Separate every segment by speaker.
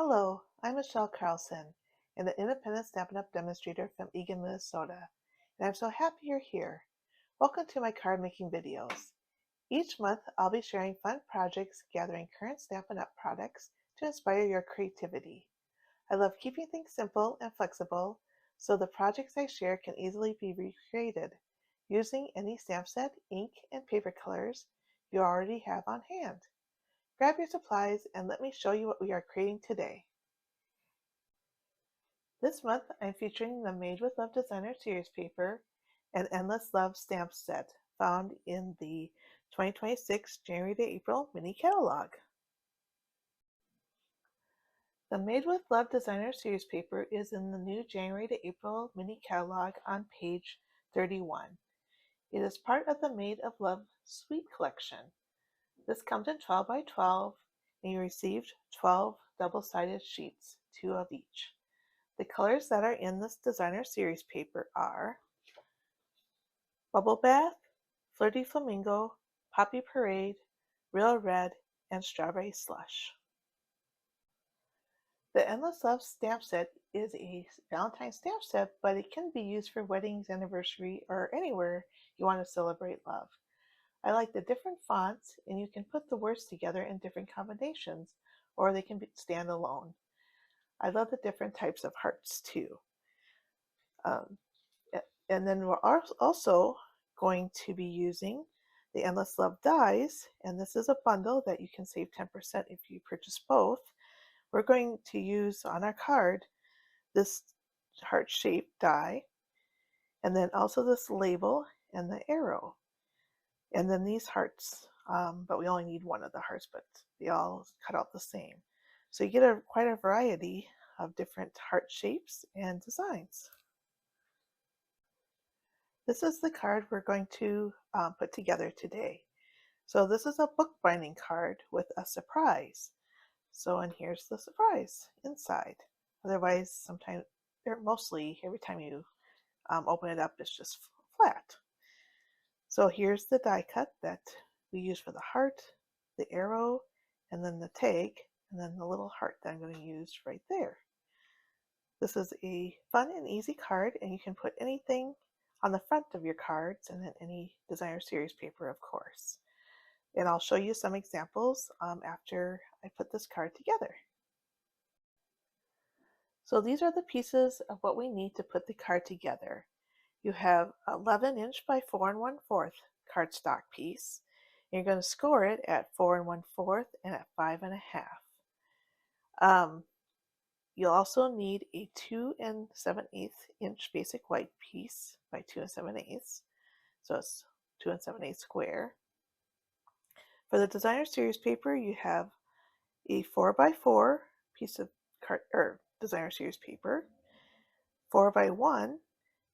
Speaker 1: Hello, I'm Michelle Carlson, an independent Stampin' Up! Demonstrator from Eagan, Minnesota, and I'm so happy you're here. Welcome to my card making videos. Each month, I'll be sharing fun projects gathering current Stampin' Up! Products to inspire your creativity. I love keeping things simple and flexible, so the projects I share can easily be recreated using any stamp set, ink, and paper colors you already have on hand. Grab your supplies and let me show you what we are creating today. This month, I'm featuring the Made with Love Designer Series paper and Endless Love stamp set found in the 2026 January to April mini catalog. The Made with Love Designer Series paper is in the new January to April mini catalog on page 31. It is part of the Made of Love Suite collection. This comes in 12 by 12 and you received 12 double-sided sheets, 2 of each. The colors that are in this designer series paper are Bubble Bath, Flirty Flamingo, Poppy Parade, Real Red, and Strawberry Slush. The Endless Love stamp set is a Valentine's stamp set, but it can be used for weddings, anniversary, or anywhere you want to celebrate love. I like the different fonts, and you can put the words together in different combinations, or they can stand alone. I love the different types of hearts too. And then we're also going to be using the Endless Love dies, and this is a bundle that you can save 10% if you purchase both. We're going to use on our card this heart-shaped die, and then also this label and the arrow, and then these hearts, but we only need one of the hearts, but they all cut out the same. So you get quite a variety of different heart shapes and designs. This is the card we're going to put together today. So this is a bookbinding card with a surprise. So, and here's the surprise inside. Otherwise, sometimes, or mostly every time you open it up, it's just flat. So here's the die cut that we use for the heart, the arrow, and then the tag, and then the little heart that I'm going to use right there. This is a fun and easy card, and you can put anything on the front of your cards and then any designer series paper, of course. And I'll show you some examples after I put this card together. So these are the pieces of what we need to put the card together. You have 11" by 4 1/4 cardstock piece. And you're going to score it at 4 1/4 and at 5 1/2. You'll also need a 2 7/8 inch basic white piece by 2 7/8. So it's 2 7/8 square. For the designer series paper, you have a 4 by 4 piece of designer series paper, 4 by 1,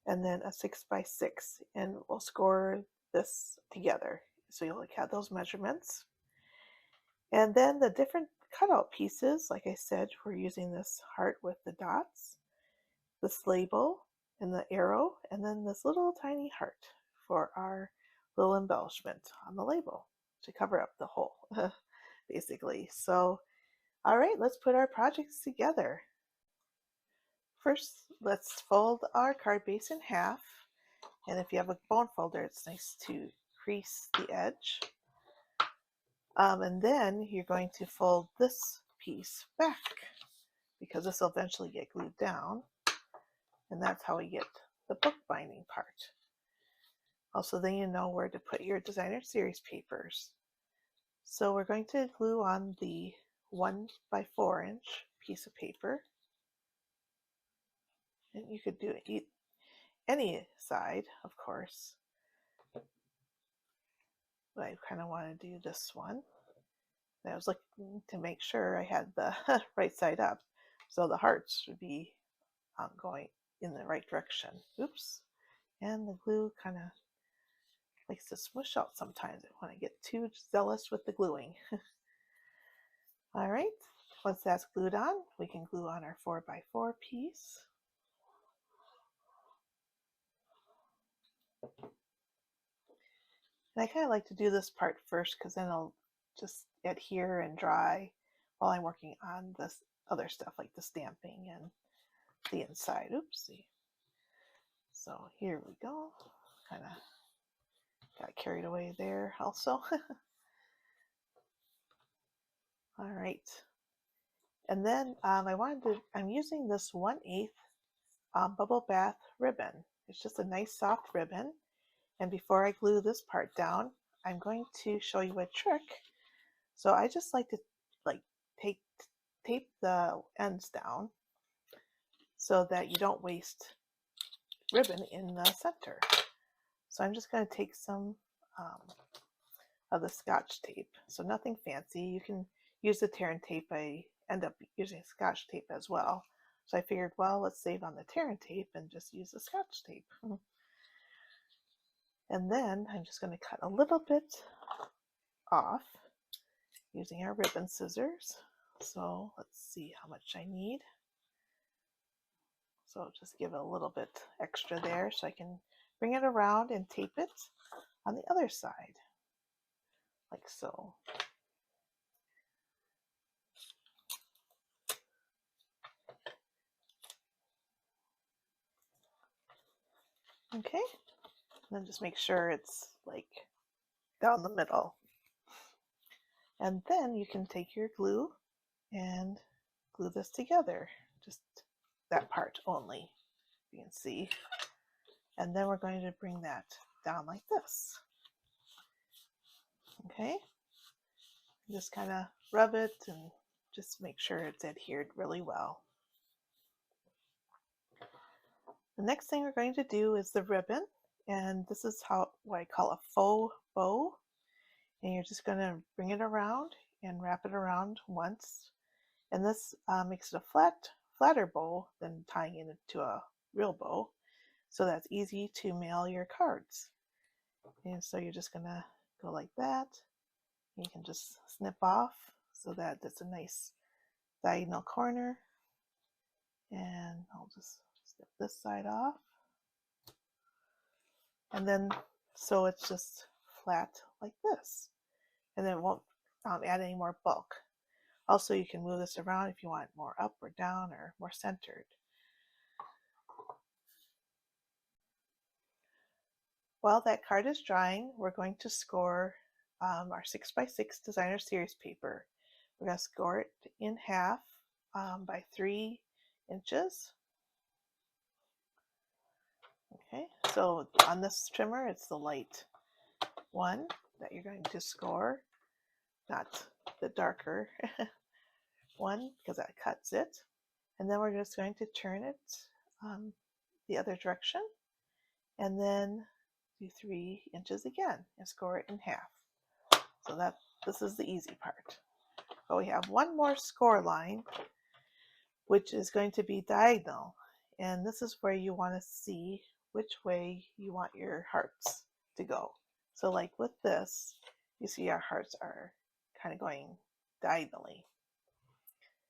Speaker 1: and then a 6 by 6, and we'll score this together. So you'll have those measurements. And then the different cutout pieces, like I said, we're using this heart with the dots, this label and the arrow, and then this little tiny heart for our little embellishment on the label to cover up the hole, basically. So, all right, let's put our projects together. First, let's fold our card base in half, and if you have a bone folder, it's nice to crease the edge. And then you're going to fold this piece back because this will eventually get glued down, and that's how we get the bookbinding part. Also, then you know where to put your designer series papers. So we're going to glue on the 1 by 4 inch piece of paper, and you could do any side, of course. But I kind of want to do this one. I was looking to make sure I had the right side up, so the hearts would be going in the right direction. Oops. And the glue kind of likes to smush out sometimes when I get too zealous with the gluing. All right, once that's glued on, we can glue on our 4 by 4 piece. And I kind of like to do this part first because then it'll just adhere and dry while I'm working on this other stuff like the stamping and the inside. Oopsie. So here we go. Kind of got carried away there also. All right. And then I'm using this 1/8 bubble bath ribbon. It's just a nice soft ribbon. And before I glue this part down, I'm going to show you a trick. So I just like to like tape the ends down so that you don't waste ribbon in the center. So I'm just going to take some of the Scotch tape. So nothing fancy. You can use the tear and tape. I end up using Scotch tape as well. So I figured, well, let's save on the tear and tape and just use the Scotch tape. And then I'm just going to cut a little bit off using our ribbon scissors. So let's see how much I need. So just give it a little bit extra there so I can bring it around and tape it on the other side, like so. Okay, and then just make sure it's like down the middle. And then you can take your glue and glue this together, just that part only, you can see. And then we're going to bring that down like this. Okay, just kind of rub it and just make sure it's adhered really well. The next thing we're going to do is the ribbon, and this is what I call a faux bow. And you're just going to bring it around and wrap it around once. And this makes it a flatter bow than tying it into a real bow. So that's easy to mail your cards. And so you're just going to go like that. You can just snip off so that it's a nice diagonal corner. And I'll just snip this side off. And then so it's just flat like this. And then it won't add any more bulk. Also, you can move this around if you want more up or down or more centered. While that card is drying, we're going to score our 6x6 designer series paper. We're going to score it in half by 3 inches. Okay, so on this trimmer, it's the light one that you're going to score, not the darker one, because that cuts it. And then we're just going to turn it the other direction, and then do 3 inches again and score it in half. So this is the easy part. But we have one more score line, which is going to be diagonal. And this is where you want to see which way you want your hearts to go. So like with this, you see our hearts are kind of going diagonally.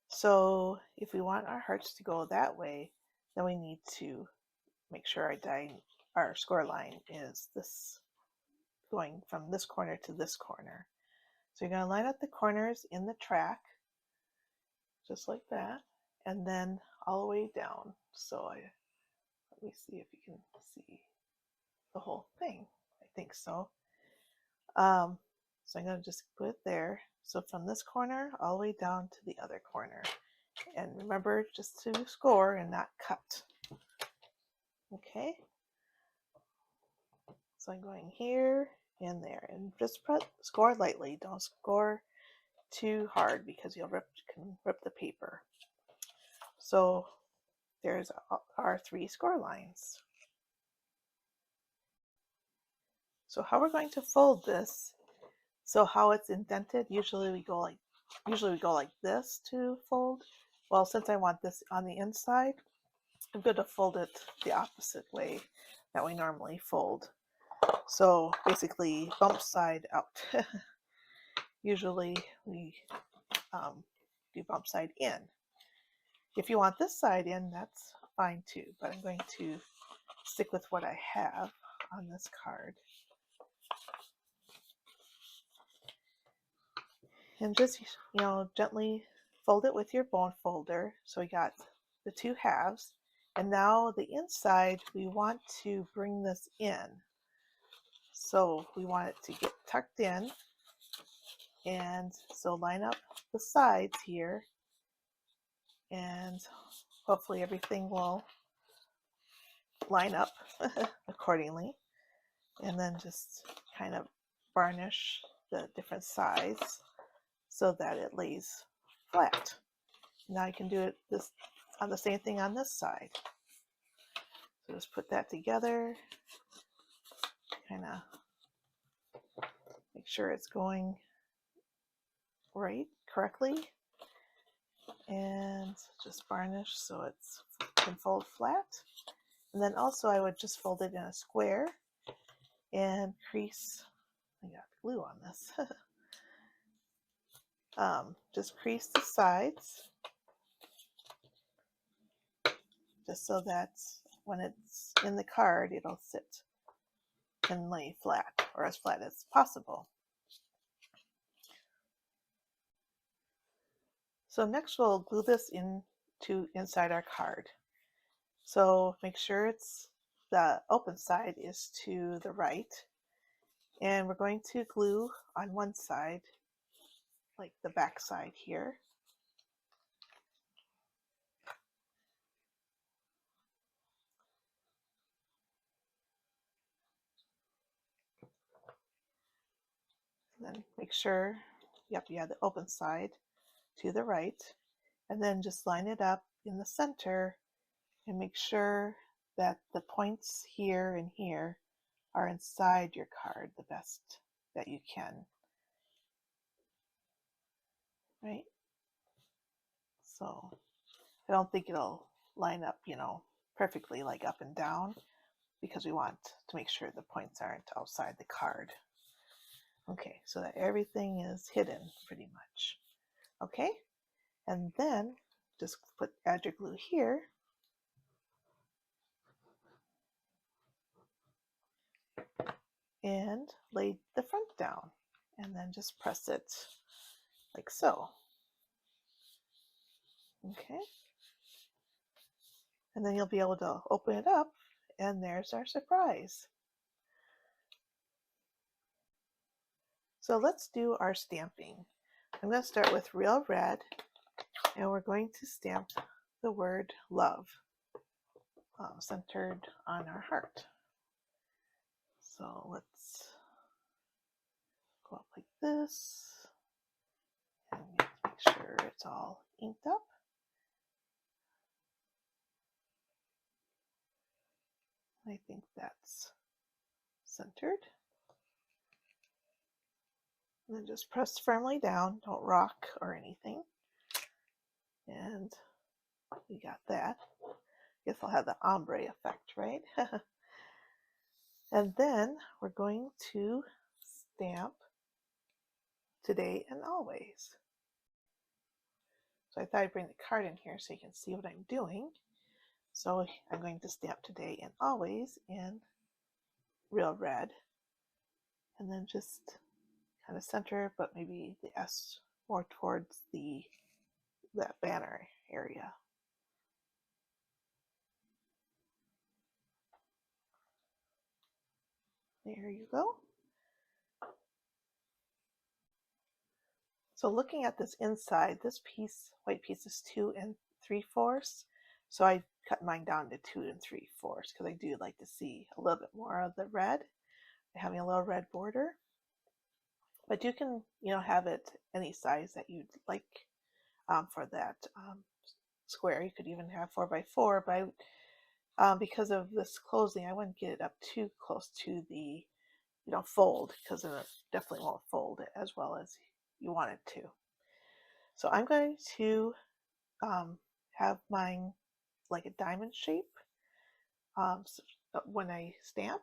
Speaker 1: So if we want our hearts to go that way, then we need to make sure our score line is this, going from this corner to this corner. So you're going to line up the corners in the track, just like that, and then all the way down. So let me see if you can see the whole thing. I think so. So I'm going to just put it there. So from this corner all the way down to the other corner. And remember just to score and not cut. Okay. So I'm going here and there, and just score lightly. Don't score too hard because you'll can rip the paper. So there's our 3 score lines. So how we're going to fold this, so how it's indented, usually we go like this to fold. Well, since I want this on the inside, I'm going to fold it the opposite way that we normally fold. So basically bump side out. Usually we do bump side in. If you want this side in, that's fine too, but I'm going to stick with what I have on this card. And just, gently fold it with your bone folder. So we got the two halves. And now the inside, we want to bring this in. So we want it to get tucked in. And so line up the sides here. And hopefully everything will line up accordingly. And then just kind of varnish the different sides so that it lays flat. Now you can do it this on the same thing on this side. So just put that together, kind of make sure it's going right correctly, and just varnish so it's can fold flat. And then also I would just fold it in a square and crease. I got glue on this. Just crease the sides just so that when it's in the card it'll sit and lay flat, or as flat as possible. So next we'll glue this into inside our card. So make sure it's the open side is to the right, and we're going to glue on one side, like the back side here. And then make sure, yep, you have the open side to the right, and then just line it up in the center and make sure that the points here and here are inside your card the best that you can, right? So I don't think it'll line up, perfectly like up and down, because we want to make sure the points aren't outside the card. Okay, so that everything is hidden pretty much. Okay, and then just add your glue here. And lay the front down, and then just press it like so. Okay, and then you'll be able to open it up, and there's our surprise. So let's do our stamping. I'm going to start with real red, and we're going to stamp the word love centered on our heart. So let's go up like this, and make sure it's all inked up. I think that's centered. And then just press firmly down, don't rock or anything. And we got that. Guess I'll have the ombre effect, right? And then we're going to stamp today and always. So I thought I'd bring the card in here so you can see what I'm doing. So I'm going to stamp today and always in real red, and then just kind of center, but maybe the S more towards that banner area. There you go. So looking at this inside, this piece, white piece, is 2 3/4. So I cut mine down to 2 3/4 because I do like to see a little bit more of the red, having a little red border. But you can, have it any size that you'd like for that square. You could even have 4x4, but because of this closing, I wouldn't get it up too close to the fold, because then it definitely won't fold as well as you want it to. So I'm going to have mine like a diamond shape when I stamp.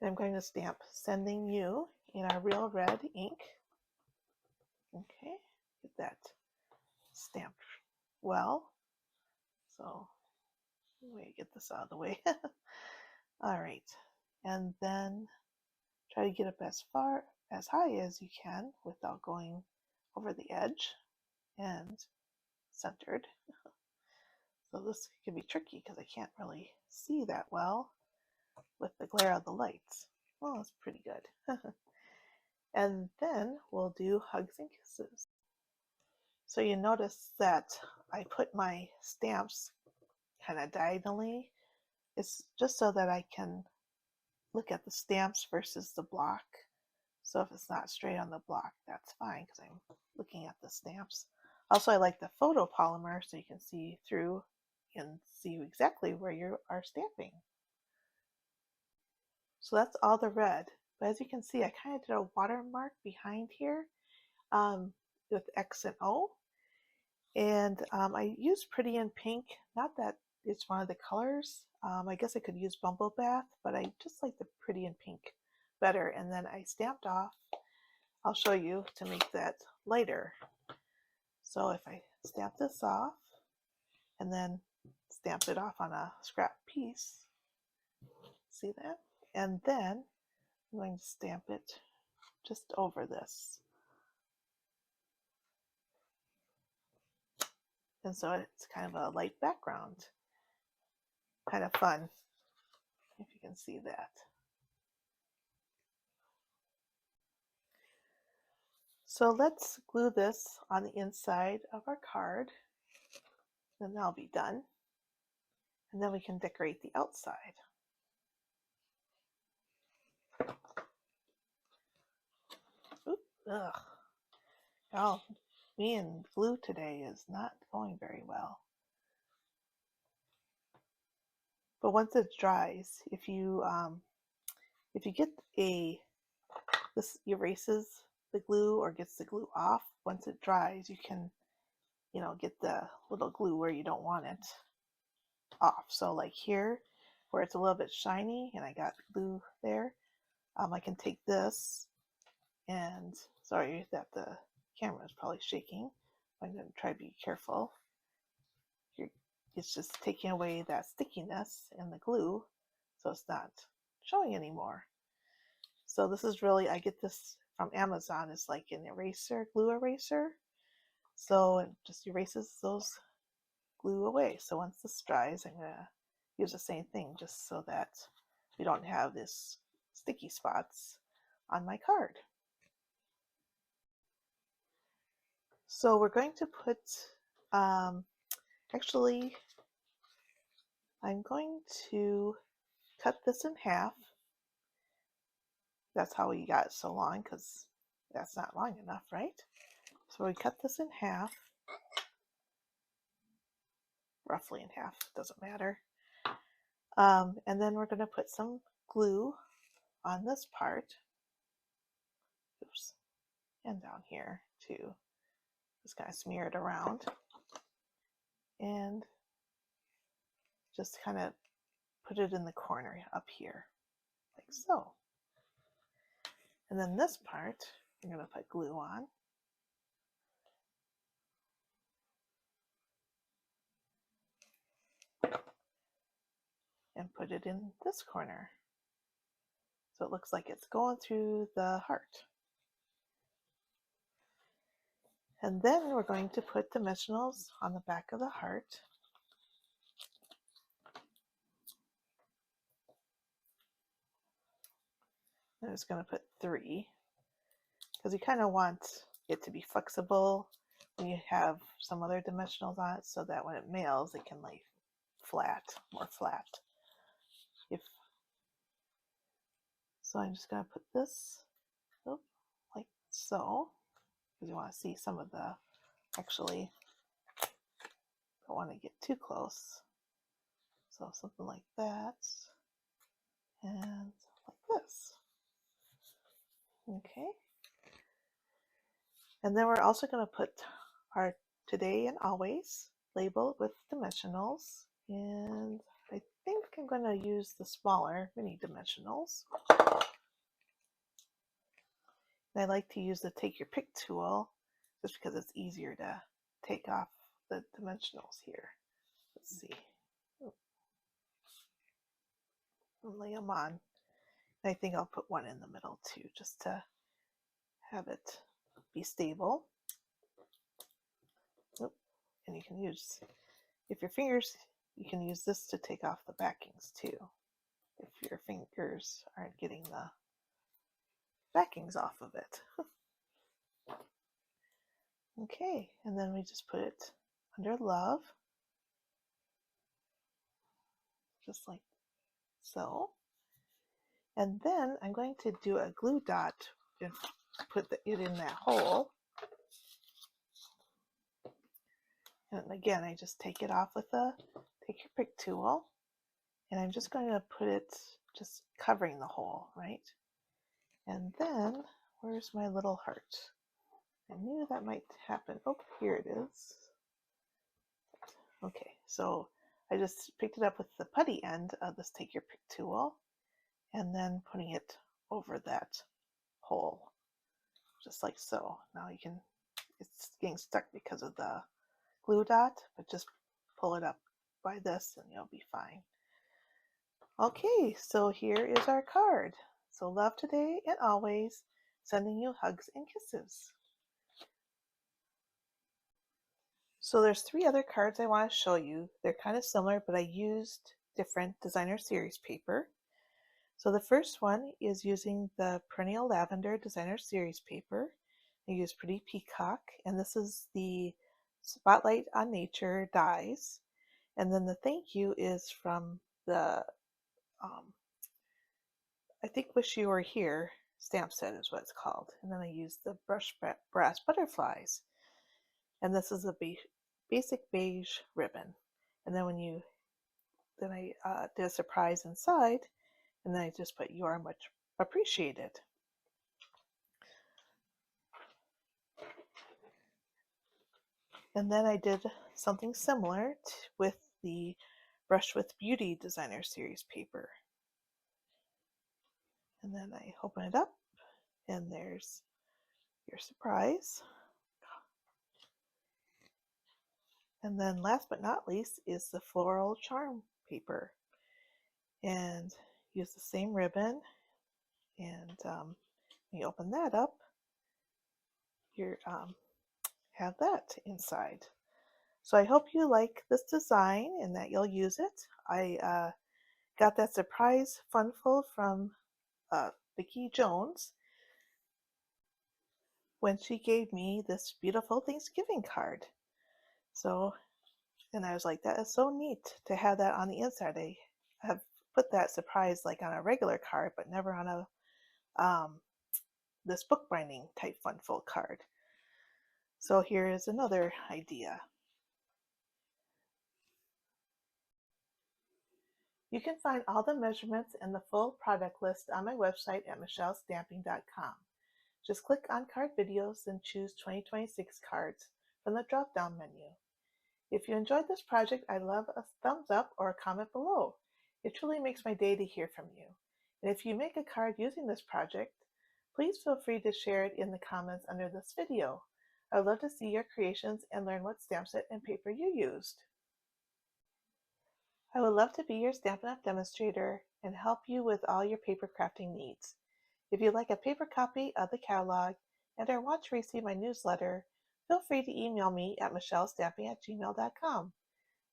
Speaker 1: And I'm going to stamp sending you in our real red ink. Okay, get that stamped well. So let me get this out of the way. All right, and then try to get up as high as you can without going over the edge and centered. So this can be tricky because I can't really see that well with the glare of the lights. Well, it's pretty good. And then we'll do hugs and kisses. So you notice that I put my stamps kind of diagonally. It's just so that I can look at the stamps versus the block. So if it's not straight on the block, that's fine because I'm looking at the stamps. Also, I like the photopolymer so you can see through and see exactly where you are stamping. So that's all the red. But as you can see, I kind of did a watermark behind here with X and O. And I used Pretty in Pink. Not that it's one of the colors. I guess I could use Bumble Bath, but I just like the Pretty in Pink better. And then I stamped off. I'll show you to make that lighter. So if I stamp this off and then stamp it off on a scrap piece, see that? And then I'm going to stamp it just over this. And so it's kind of a light background. Kind of fun, if you can see that. So let's glue this on the inside of our card. Then that'll be done. And then we can decorate the outside. Oop, ugh. Oh, me and glue today is not going very well. But once it dries, if you get this erases the glue or gets the glue off, once it dries, you can, get the little glue where you don't want it off. So like here, where it's a little bit shiny and I got glue there, I can take this and, sorry that the camera is probably shaking. I'm going to try to be careful. It's just taking away that stickiness in the glue, so it's not showing anymore. So this is really, I get this from Amazon. It's like an eraser, glue eraser. So it just erases those glue away. So once this dries, I'm going to use the same thing just so that we don't have this sticky spots on my card. So we're going to put, actually, I'm going to cut this in half. That's how we got it so long, because that's not long enough, right? So we cut this in half, roughly in half, doesn't matter. And then we're going to put some glue on this part. Oops. And down here too. Just kind of smear it around. And just kind of put it in the corner up here, like so. And then this part, I'm going to put glue on. And put it in this corner. So it looks like it's going through the heart. And then we're going to put dimensionals on the back of the heart. I'm just going to put 3 because you kind of want it to be flexible when you have some other dimensionals on it, so that when it mails, it can lay flat, more flat. So I'm just going to put this like so, because you want to see some of the, actually, don't want to get too close. So something like that, and like this. Okay. And then we're also going to put our today and always label with dimensionals. And I think I'm going to use the smaller mini dimensionals. And I like to use the take your pick tool just because it's easier to take off the dimensionals here. Let's see. And lay them on. And I think I'll put one in the middle too, just to have it be stable. And you can use, if your fingers, you can use this to take off the backings too, if your fingers aren't getting the backings off of it. Okay, and then we just put it under love, just like so. And then I'm going to do a glue dot and put it in that hole. And again, I just take it off with take your pick tool, and I'm just going to put it just covering the hole, right? And then, where's my little heart? I knew that might happen. Oh, here it is. Okay, so I just picked it up with the putty end of this take your pick tool, and then putting it over that hole, just like so. Now you can, it's getting stuck because of the glue dot, but just pull it up by this and you'll be fine. Okay, so here is our card. So love today and always, sending you hugs and kisses. So there's 3 other cards I want to show you. They're kind of similar, but I used different designer series paper. So the first one is using the Perennial Lavender designer series paper. I use Pretty Peacock, and this is the Spotlight on Nature dies. And then the thank you is from the I think Wish You Were Here stamp set is what it's called. And then I use the Brush Brass Butterflies. And this is a basic beige ribbon. And then I did a surprise inside, and then I just put "You Are Much Appreciated." And then I did something similar with the Brush with Beauty designer series paper. And then I open it up, and there's your surprise. And then last but not least is the Floral Charm paper. And use the same ribbon, and when you open that up, you have that inside. So I hope you like this design and that you'll use it. I got that surprise funful from Vicki Jones when she gave me this beautiful Thanksgiving card. So, and I was like, that is so neat to have that on the inside. I have put that surprise like on a regular card, but never on a this bookbinding type funful card. So here is another idea. You can find all the measurements and the full product list on my website at michellesstamping.com. Just click on card videos and choose 2026 cards from the drop-down menu. If you enjoyed this project, I'd love a thumbs up or a comment below. It truly makes my day to hear from you. And if you make a card using this project, please feel free to share it in the comments under this video. I would love to see your creations and learn what stamp set and paper you used. I would love to be your Stampin' Up! Demonstrator and help you with all your paper crafting needs. If you'd like a paper copy of the catalog and or want to receive my newsletter, feel free to email me at michellesstamping@gmail.com.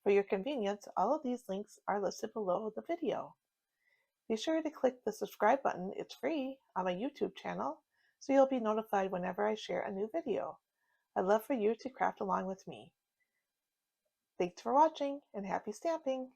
Speaker 1: For your convenience, all of these links are listed below the video. Be sure to click the subscribe button, it's free, on my YouTube channel, so you'll be notified whenever I share a new video. I'd love for you to craft along with me. Thanks for watching, and happy stamping!